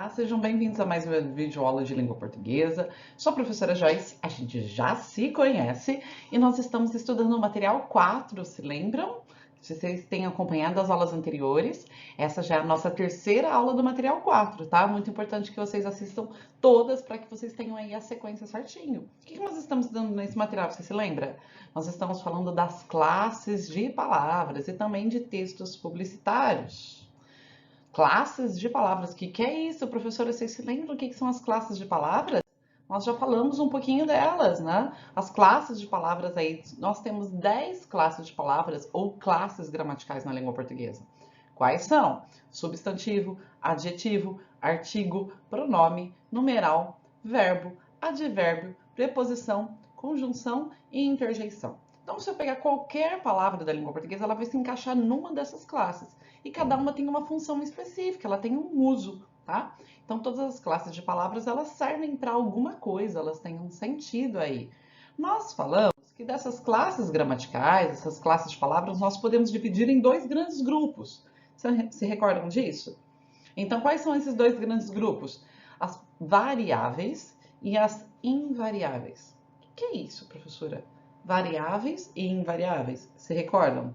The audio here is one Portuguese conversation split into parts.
Olá, sejam bem-vindos a mais uma videoaula de língua portuguesa. Sou a professora Joyce, a gente já se conhece e nós estamos estudando o material 4, se lembram? Se vocês têm acompanhado as aulas anteriores, essa já é a nossa terceira aula do material 4, tá? Muito importante que vocês assistam todas para que vocês tenham aí a sequência certinho. O que nós estamos estudando nesse material, você se lembra? Nós estamos falando das classes de palavras e também de textos publicitários. Classes de palavras. O que é isso, professora? Vocês se lembram o que são as classes de palavras? Nós já falamos um pouquinho delas, né? As classes de palavras aí, nós temos 10 classes de palavras ou classes gramaticais na língua portuguesa. Quais são? Substantivo, adjetivo, artigo, pronome, numeral, verbo, advérbio, preposição, conjunção e interjeição. Então, se eu pegar qualquer palavra da língua portuguesa, ela vai se encaixar numa dessas classes. E cada uma tem uma função específica, ela tem um uso, tá? Então, todas as classes de palavras, elas servem para alguma coisa, elas têm um sentido aí. Nós falamos que dessas classes gramaticais, essas classes de palavras, nós podemos dividir em dois grandes grupos. Se recordam disso? Então, quais são esses dois grandes grupos? As variáveis e as invariáveis. O que é isso, professora? Variáveis e invariáveis. Se recordam?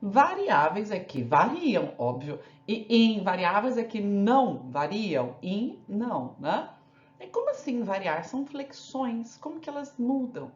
Variáveis é que variam, óbvio, e invariáveis é que não variam, não, né? E como assim variar? São flexões, como que elas mudam?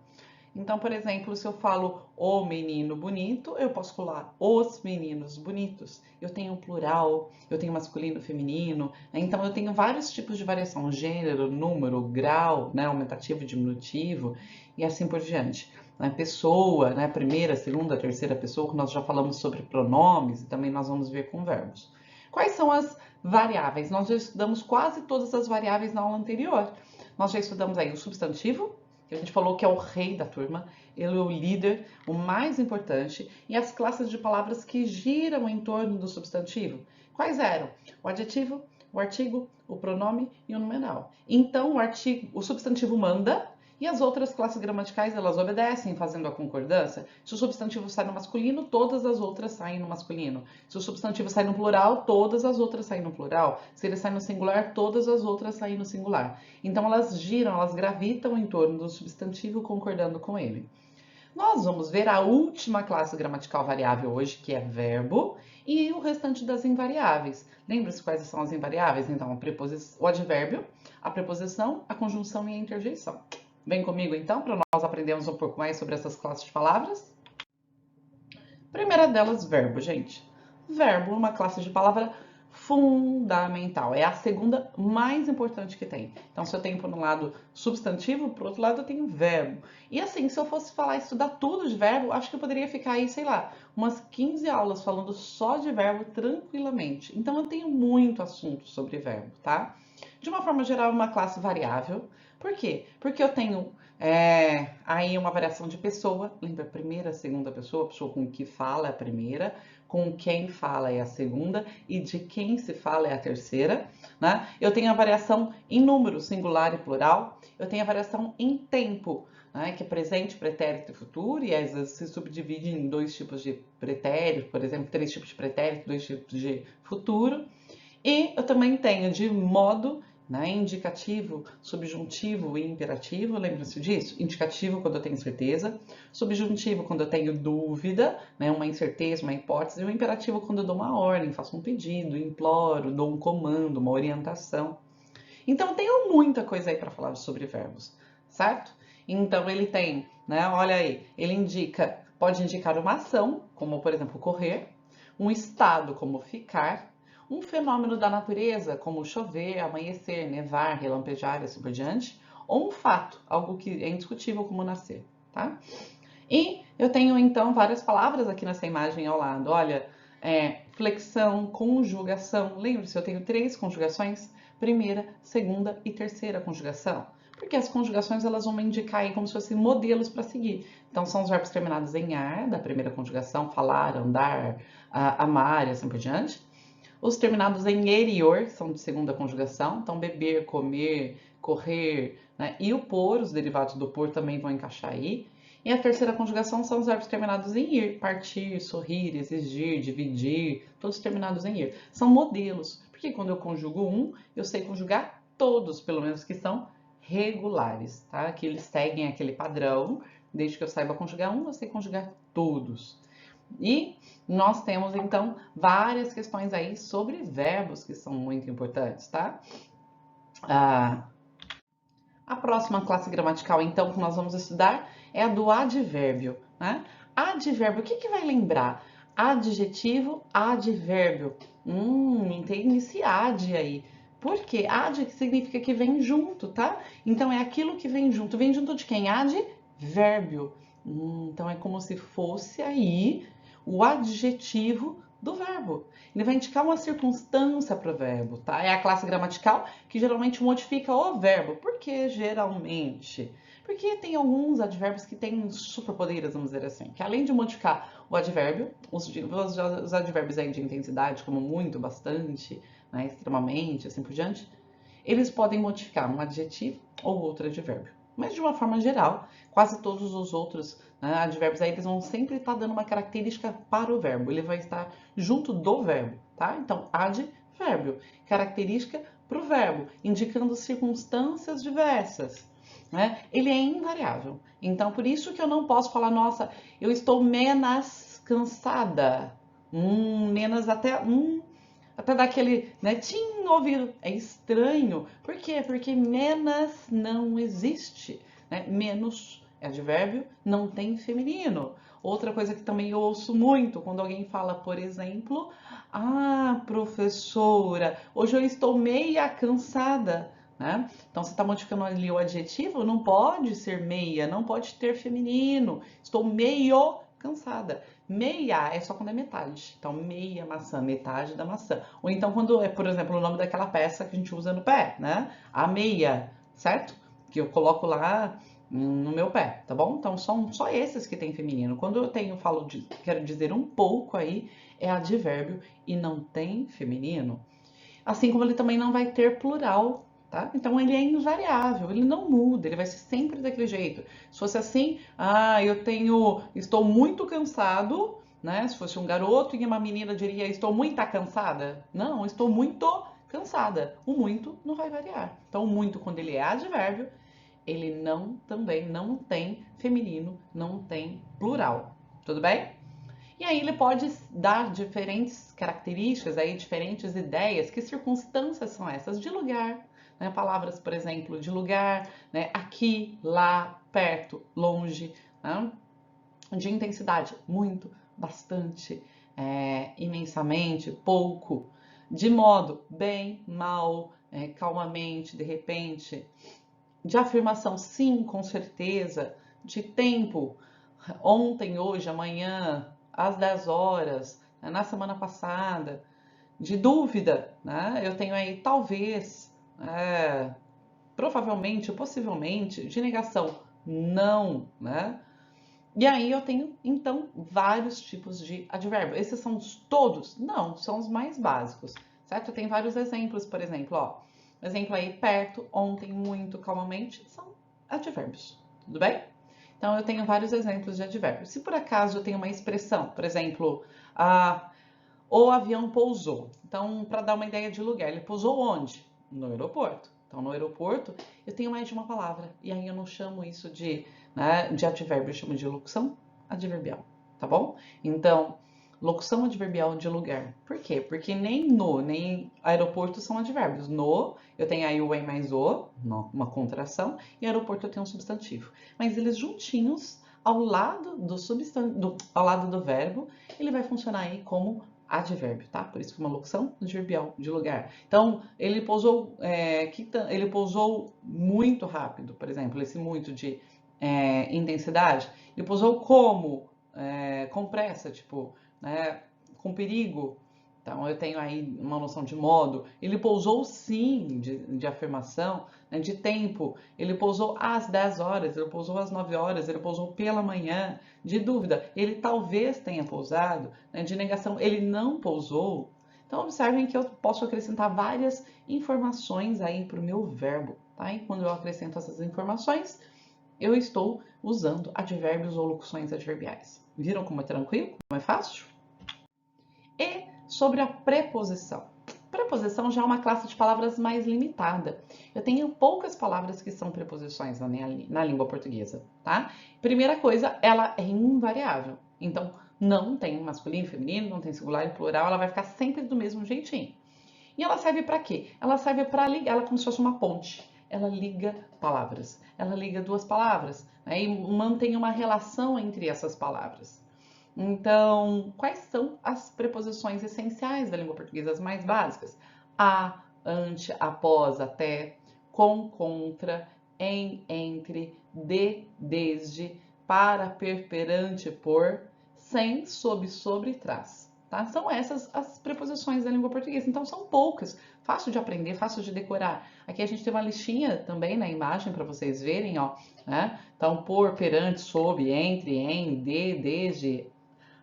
Então, por exemplo, se eu falo o menino bonito, eu posso falar os meninos bonitos. Eu tenho plural, eu tenho masculino, feminino. Então, eu tenho vários tipos de variação: gênero, número, grau, né, aumentativo, diminutivo e assim por diante. Pessoa, né, primeira, segunda, terceira pessoa, nós já falamos sobre pronomes e também nós vamos ver com verbos. Quais são as variáveis? Nós já estudamos quase todas as variáveis na aula anterior. Nós já estudamos aí o substantivo, que a gente falou que é o rei da turma, ele é o líder, o mais importante, e as classes de palavras que giram em torno do substantivo. Quais eram? O adjetivo, o artigo, o pronome e o numeral. Então, o substantivo manda e as outras classes gramaticais, elas obedecem, fazendo a concordância. Se o substantivo sai no masculino, todas as outras saem no masculino. Se o substantivo sai no plural, todas as outras saem no plural. Se ele sai no singular, todas as outras saem no singular. Então, elas giram, elas gravitam em torno do substantivo, concordando com ele. Nós vamos ver a última classe gramatical variável hoje, que é verbo, e o restante das invariáveis. Lembra-se quais são as invariáveis? Então, o advérbio, a preposição, a conjunção e a interjeição. Vem comigo então, para nós aprendermos um pouco mais sobre essas classes de palavras? Primeira delas, verbo, gente. Verbo é uma classe de palavra fundamental. É a segunda mais importante que tem. Então, se eu tenho por um lado substantivo, por outro lado eu tenho verbo. E assim, se eu fosse estudar tudo de verbo, acho que eu poderia ficar aí, sei lá, umas 15 aulas falando só de verbo tranquilamente. Então, eu tenho muito assunto sobre verbo, tá? De uma forma geral, é uma classe variável. Por quê? Porque eu tenho aí uma variação de pessoa. Lembra, primeira, segunda pessoa, a pessoa com que fala é a primeira, com quem fala é a segunda e de quem se fala é a terceira, né? Eu tenho a variação em número, singular e plural. Eu tenho a variação em tempo, né? Que é presente, pretérito e futuro, e às vezes se subdivide em dois tipos de pretérito, por exemplo, 3 tipos de pretérito, 2 tipos de futuro. E eu também tenho de modo, né, indicativo, subjuntivo e imperativo, lembra-se disso? Indicativo quando eu tenho certeza, subjuntivo quando eu tenho dúvida, né, uma incerteza, uma hipótese, e o imperativo quando eu dou uma ordem, faço um pedido, imploro, dou um comando, uma orientação. Então, eu tenho muita coisa aí para falar sobre verbos, certo? Então, ele tem, né, olha aí, ele pode indicar uma ação, como por exemplo, correr, um estado, como ficar, um fenômeno da natureza, como chover, amanhecer, nevar, relampejar e assim por diante, ou um fato, algo que é indiscutível como nascer, tá? E eu tenho então várias palavras aqui nessa imagem ao lado, olha, flexão, conjugação, lembre-se, eu tenho 3 conjugações, primeira, segunda e terceira conjugação, porque as conjugações elas vão me indicar aí como se fossem modelos para seguir. Então são os verbos terminados em ar, da primeira conjugação, falar, andar, amar e assim por diante. Os terminados em erior são de segunda conjugação, então beber, comer, correr, né? E o por, os derivados do por também vão encaixar aí. E a terceira conjugação são os verbos terminados em ir, partir, sorrir, exigir, dividir, todos terminados em ir. São modelos. Por Porque quando eu conjugo um, eu sei conjugar todos, pelo menos que são regulares, tá? Que eles seguem aquele padrão. Desde que eu saiba conjugar um, eu sei conjugar todos. E nós temos, então, várias questões aí sobre verbos que são muito importantes, tá? A próxima classe gramatical, então, que nós vamos estudar é a do advérbio, né? Advérbio, o que vai lembrar? Adjetivo, advérbio. Tem esse ad aí. Por quê? Ad significa que vem junto, tá? Então, é aquilo que vem junto. Vem junto de quem? Advérbio. Então, é como se fosse aí o adjetivo do verbo. Ele vai indicar uma circunstância para o verbo, tá? É a classe gramatical que geralmente modifica o verbo. Por que geralmente? Porque tem alguns advérbios que têm superpoderes, vamos dizer assim, que além de modificar o advérbio, os advérbios aí de intensidade, como muito, bastante, né, extremamente, assim por diante, eles podem modificar um adjetivo ou outro advérbio. Mas de uma forma geral, quase todos os outros, né, advérbios aí, eles vão sempre estar dando uma característica para o verbo. Ele vai estar junto do verbo, tá? Então, advérbio, característica para o verbo, indicando circunstâncias diversas. Né? Ele é invariável. Então, por isso que eu não posso falar, nossa, eu estou menos cansada. Menos até dar aquele, né, tim no ouvido. É estranho. Por quê? Porque menos não existe. Né? Menos é advérbio, não tem feminino. Outra coisa que também eu ouço muito quando alguém fala, por exemplo, professora, hoje eu estou meia cansada. Né? Então, você está modificando ali o adjetivo, não pode ser meia, não pode ter feminino. Estou meio cansada. Meia é só quando é metade. Então, meia maçã, metade da maçã. Ou então, quando é, por exemplo, o nome daquela peça que a gente usa no pé, né? A meia, certo? Que eu coloco lá no meu pé, tá bom? Então, são só esses que tem feminino. Quando eu quero dizer um pouco aí, é advérbio e não tem feminino. Assim como ele também não vai ter plural, tá? Então ele é invariável, ele não muda, ele vai ser sempre daquele jeito. Se fosse assim, estou muito cansado, né? Se fosse um garoto e uma menina diria, estou muito cansada. Não, estou muito cansada. O muito não vai variar. Então o muito, quando ele é advérbio, ele também não tem feminino, não tem plural. Tudo bem? E aí ele pode dar diferentes características, aí, diferentes ideias. Que circunstâncias são essas? De lugar, né? Palavras, por exemplo, de lugar, né? Aqui, lá, perto, longe. Né? De intensidade, muito, bastante, imensamente, pouco. De modo, bem, mal, calmamente, de repente. De afirmação, sim, com certeza. De tempo, ontem, hoje, amanhã, às 10 horas, né, na semana passada. De dúvida, né? Eu tenho aí talvez, provavelmente, possivelmente. De negação, não, né? E aí eu tenho, então, vários tipos de advérbio. Esses são todos? Não, são os mais básicos, certo? Tem vários exemplos, por exemplo, ó. Exemplo aí, perto, ontem, muito, calmamente, são advérbios, tudo bem? Então, eu tenho vários exemplos de advérbios. Se por acaso eu tenho uma expressão, por exemplo, o avião pousou. Então, para dar uma ideia de lugar, ele pousou onde? No aeroporto. Então, no aeroporto, eu tenho mais de uma palavra. E aí eu não chamo isso de advérbio, eu chamo de locução adverbial, tá bom? Então, locução adverbial de lugar. Por quê? Porque nem no, nem aeroporto são advérbios. No, eu tenho aí o em mais o, uma contração, e aeroporto eu tenho um substantivo. Mas eles juntinhos, ao lado ao lado do verbo, ele vai funcionar aí como advérbio, tá? Por isso que é uma locução adverbial de lugar. Então, ele pousou muito rápido, por exemplo, esse muito de intensidade. Ele pousou como? Com pressa, tipo, né, com perigo. Então, eu tenho aí uma noção de modo. Ele pousou sim, de afirmação, né, de tempo. Ele pousou às 10 horas, ele pousou às 9 horas, ele pousou pela manhã. De dúvida, ele talvez tenha pousado. Né, de negação, ele não pousou. Então, observem que eu posso acrescentar várias informações aí para o meu verbo. Tá? E quando eu acrescento essas informações, eu estou usando advérbios ou locuções adverbiais. Viram como é tranquilo? Como é fácil? E sobre a preposição. Preposição já é uma classe de palavras mais limitada. Eu tenho poucas palavras que são preposições na língua portuguesa, tá? Primeira coisa, ela é invariável. Então, não tem masculino e feminino, não tem singular e plural, ela vai ficar sempre do mesmo jeitinho. E ela serve para quê? Ela serve para ligar, ela é como se fosse uma ponte. Ela liga palavras, ela liga duas palavras, né? E mantém uma relação entre essas palavras. Então, quais são as preposições essenciais da língua portuguesa, as mais básicas? A, ante, após, até, com, contra, em, entre, de, desde, para, per, perante, por, sem, sob, sobre, trás. Tá? São essas as preposições da língua portuguesa. Então, são poucas. Fácil de aprender, fácil de decorar. Aqui a gente tem uma listinha também na imagem para vocês verem, ó. Né? Então, por, perante, sob, entre, em, de, desde,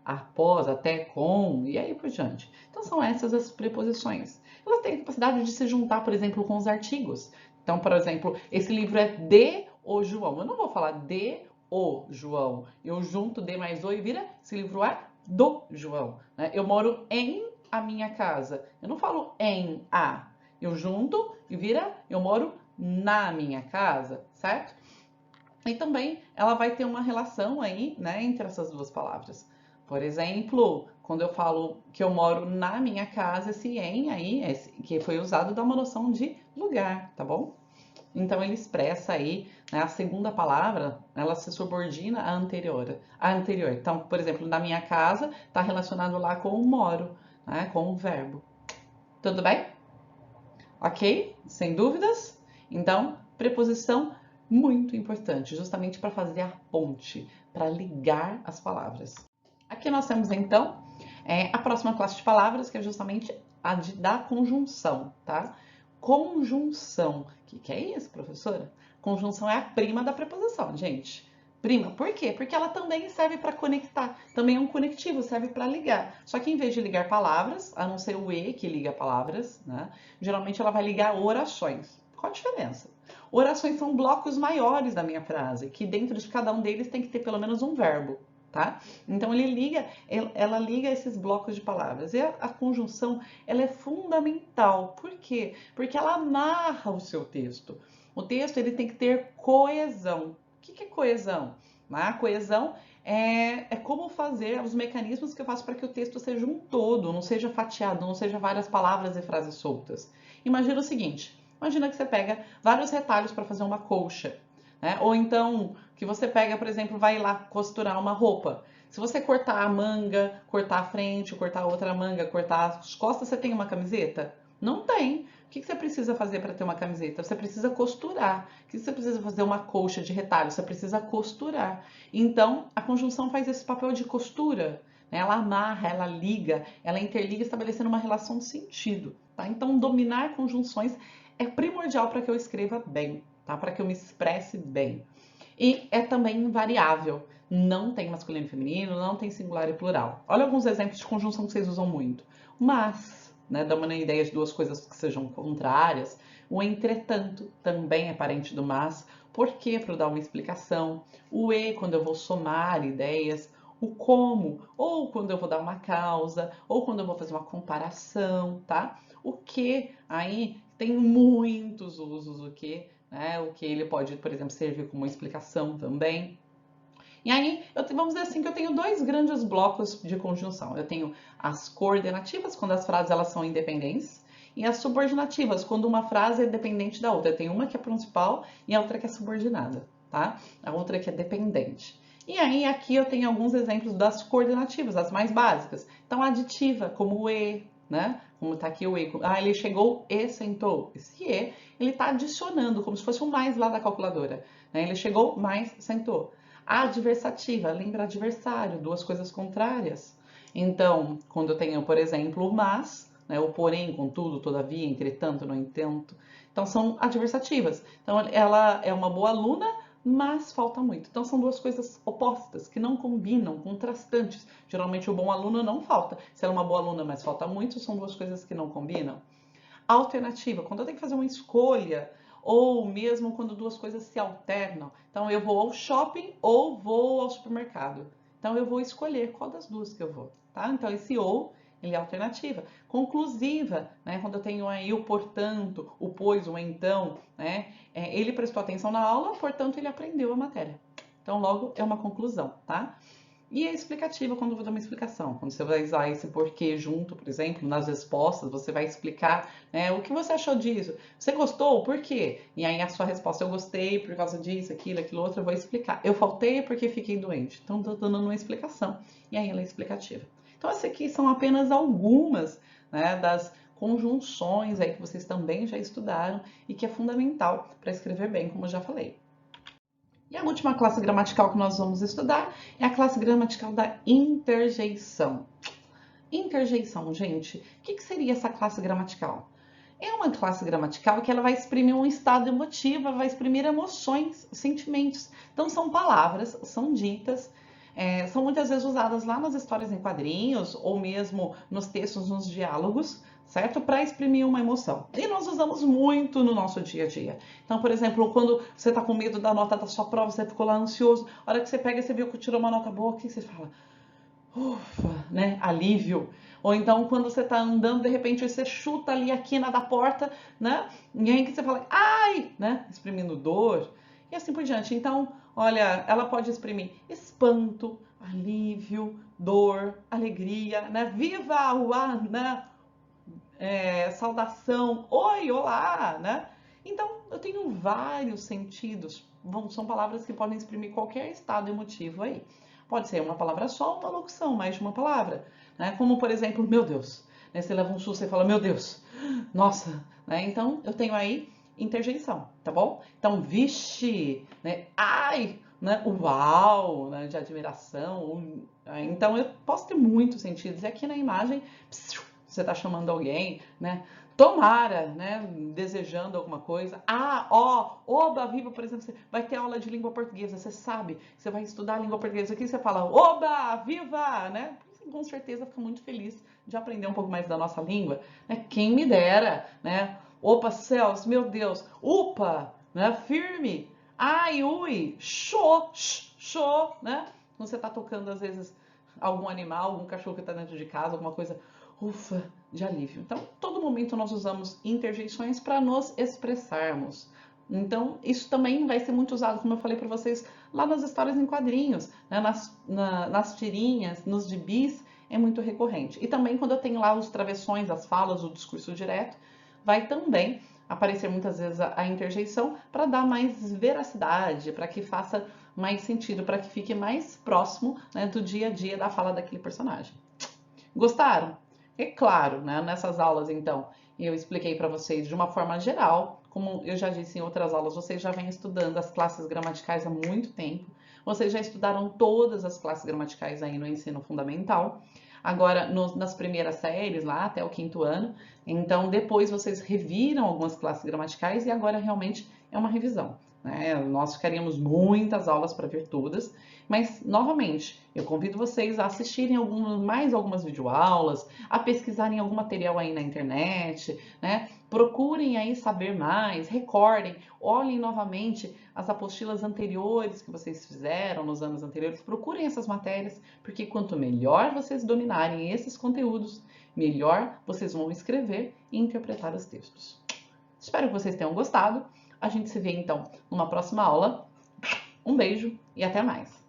após, até, com, e aí por diante. Então, são essas as preposições. Elas têm a capacidade de se juntar, por exemplo, com os artigos. Então, por exemplo, esse livro é de o João. Eu não vou falar de o João. Eu junto de mais o e vira, esse livro é do João. Né? Eu moro em a minha casa. Eu não falo em a. Eu junto e vira, eu moro na minha casa, certo? E também ela vai ter uma relação aí, né, entre essas duas palavras. Por exemplo, quando eu falo que eu moro na minha casa, esse em aí, que foi usado, dá uma noção de lugar, tá bom? Então ele expressa aí, né, a segunda palavra, ela se subordina à anterior. Então, por exemplo, na minha casa está relacionado lá com o moro, né, com o verbo. Tudo bem? Ok? Sem dúvidas? Então, preposição muito importante, justamente para fazer a ponte, para ligar as palavras. Aqui nós temos então a próxima classe de palavras, que é justamente a da conjunção, tá? Conjunção. O que é isso, professora? Conjunção é a prima da preposição, gente. Prima, por quê? Porque ela também serve para conectar, também é um conectivo, serve para ligar. Só que em vez de ligar palavras, a não ser o E que liga palavras, né? Geralmente ela vai ligar orações. Qual a diferença? Orações são blocos maiores da minha frase, que dentro de cada um deles tem que ter pelo menos um verbo, tá? Então ela liga esses blocos de palavras. E a conjunção, ela é fundamental. Por quê? Porque ela amarra o seu texto. O texto ele tem que ter coesão. O que é coesão? A coesão é como fazer os mecanismos que eu faço para que o texto seja um todo, não seja fatiado, não seja várias palavras e frases soltas. Imagina o seguinte, imagina que você pega vários retalhos para fazer uma colcha, né? Ou então que você pega, por exemplo, vai lá costurar uma roupa. Se você cortar a manga, cortar a frente, cortar a outra manga, cortar as costas, você tem uma camiseta? Não tem. O que você precisa fazer para ter uma camiseta? Você precisa costurar. O que você precisa fazer uma colcha de retalho? Você precisa costurar. Então, a conjunção faz esse papel de costura. Né? Ela amarra, ela liga, ela interliga, estabelecendo uma relação de sentido. Tá? Então, dominar conjunções é primordial para que eu escreva bem, tá? Para que eu me expresse bem. E é também invariável. Não tem masculino e feminino, não tem singular e plural. Olha alguns exemplos de conjunção que vocês usam muito. Mas, né, dá uma ideia de duas coisas que sejam contrárias. O entretanto também é parente do mas. Por quê? Para eu dar uma explicação. O e, quando eu vou somar ideias. O como, ou quando eu vou dar uma causa, ou quando eu vou fazer uma comparação, tá? O que, aí tem muitos usos, o que, né? O que ele pode, por exemplo, servir como explicação também. E aí, vamos dizer assim, que eu tenho dois grandes blocos de conjunção. Eu tenho as coordenativas, quando as frases elas são independentes, e as subordinativas, quando uma frase é dependente da outra. Eu tenho uma que é principal e a outra que é subordinada, tá? A outra que é dependente. E aí, aqui eu tenho alguns exemplos das coordenativas, as mais básicas. Então, aditiva, como o e, né? Como tá aqui o e. Ah, ele chegou e sentou. Esse e, ele tá adicionando, como se fosse um mais lá da calculadora. Né? Ele chegou, mais, sentou. A adversativa, lembra adversário, duas coisas contrárias. Então, quando eu tenho, por exemplo, o mas, né, o porém, contudo, todavia, entretanto, no entanto. Então, são adversativas. Então, ela é uma boa aluna, mas falta muito. Então, são duas coisas opostas, que não combinam, contrastantes. Geralmente, o bom aluno não falta. Se ela é uma boa aluna, mas falta muito, são duas coisas que não combinam. Alternativa, quando eu tenho que fazer uma escolha, ou mesmo quando duas coisas se alternam. Então, eu vou ao shopping ou vou ao supermercado. Então, eu vou escolher qual das duas que eu vou, tá? Então, esse ou ele é alternativa. Conclusiva, né? Quando eu tenho aí o portanto, o pois, o então, né? Ele prestou atenção na aula, portanto ele aprendeu a matéria. Então logo é uma conclusão, tá? E a explicativa, quando eu vou dar uma explicação, quando você vai usar esse porquê junto, por exemplo, nas respostas, você vai explicar, né, o que você achou disso. Você gostou? Por quê? E aí a sua resposta, eu gostei por causa disso, aquilo outro, eu vou explicar. Eu faltei porque fiquei doente. Então, estou dando uma explicação. E aí ela é explicativa. Então, essas aqui são apenas algumas, né, das conjunções aí que vocês também já estudaram e que é fundamental para escrever bem, como eu já falei. E a última classe gramatical que nós vamos estudar é a classe gramatical da interjeição. Interjeição, gente, o que seria essa classe gramatical? É uma classe gramatical que ela vai exprimir um estado emotivo, ela vai exprimir emoções, sentimentos. Então são palavras, são ditas, são muitas vezes usadas lá nas histórias em quadrinhos ou mesmo nos textos, nos diálogos, certo? Para exprimir uma emoção. E nós usamos muito no nosso dia a dia. Então, por exemplo, quando você está com medo da nota da sua prova, você ficou lá ansioso, a hora que você pega e você viu que tirou uma nota boa, o que você fala? Ufa, né? Alívio. Ou então, quando você está andando, de repente você chuta ali a quina da porta, né? E aí que você fala, ai, né? Exprimindo dor. E assim por diante. Então, olha, ela pode exprimir espanto, alívio, dor, alegria, né? Viva, uá, né? Saudação, oi, olá, né? Então, eu tenho vários sentidos. São palavras que podem exprimir qualquer estado emotivo aí. Pode ser uma palavra só, uma locução, mais de uma palavra. Né? Como, por exemplo, meu Deus. Né? Você leva um susto e fala, meu Deus, nossa. Né? Então, eu tenho aí interjeição, tá bom? Então, vixe, né? Ai, né? Uau, né? De admiração. Então, eu posso ter muitos sentidos. E aqui na imagem, você está chamando alguém, né? Tomara, né? Desejando alguma coisa. Ah, ó, oba, viva, por exemplo, você vai ter aula de língua portuguesa, você sabe, você vai estudar a língua portuguesa aqui, você fala, oba, viva, né? Você, com certeza fica muito feliz de aprender um pouco mais da nossa língua, né? Quem me dera, né? Opa, céus, meu Deus, upa, né? Firme, ai, ui, show, show, né? Quando você está tocando, às vezes, algum animal, algum cachorro que está dentro de casa, alguma coisa, ufa, de alívio. Então, todo momento nós usamos interjeições para nos expressarmos. Então, isso também vai ser muito usado, como eu falei para vocês, lá nas histórias em quadrinhos, né? nas tirinhas, nos gibis, é muito recorrente. E também quando eu tenho lá os travessões, as falas, o discurso direto, vai também aparecer muitas vezes a interjeição para dar mais veracidade, para que faça mais sentido, para que fique mais próximo, né, do dia a dia da fala daquele personagem. Gostaram? É claro, né? Nessas aulas, então, eu expliquei para vocês de uma forma geral, como eu já disse em outras aulas, vocês já vêm estudando as classes gramaticais há muito tempo, vocês já estudaram todas as classes gramaticais aí no ensino fundamental, agora nas primeiras séries, lá até o 5º ano, então depois vocês reviram algumas classes gramaticais e agora realmente é uma revisão. Né? Nós ficaríamos muitas aulas para ver todas, mas, novamente, eu convido vocês a assistirem mais algumas videoaulas, a pesquisarem algum material aí na internet, né? Procurem aí saber mais, recordem, olhem novamente as apostilas anteriores que vocês fizeram nos anos anteriores, procurem essas matérias, porque quanto melhor vocês dominarem esses conteúdos, melhor vocês vão escrever e interpretar os textos. Espero que vocês tenham gostado. A gente se vê então numa próxima aula. Um beijo e até mais!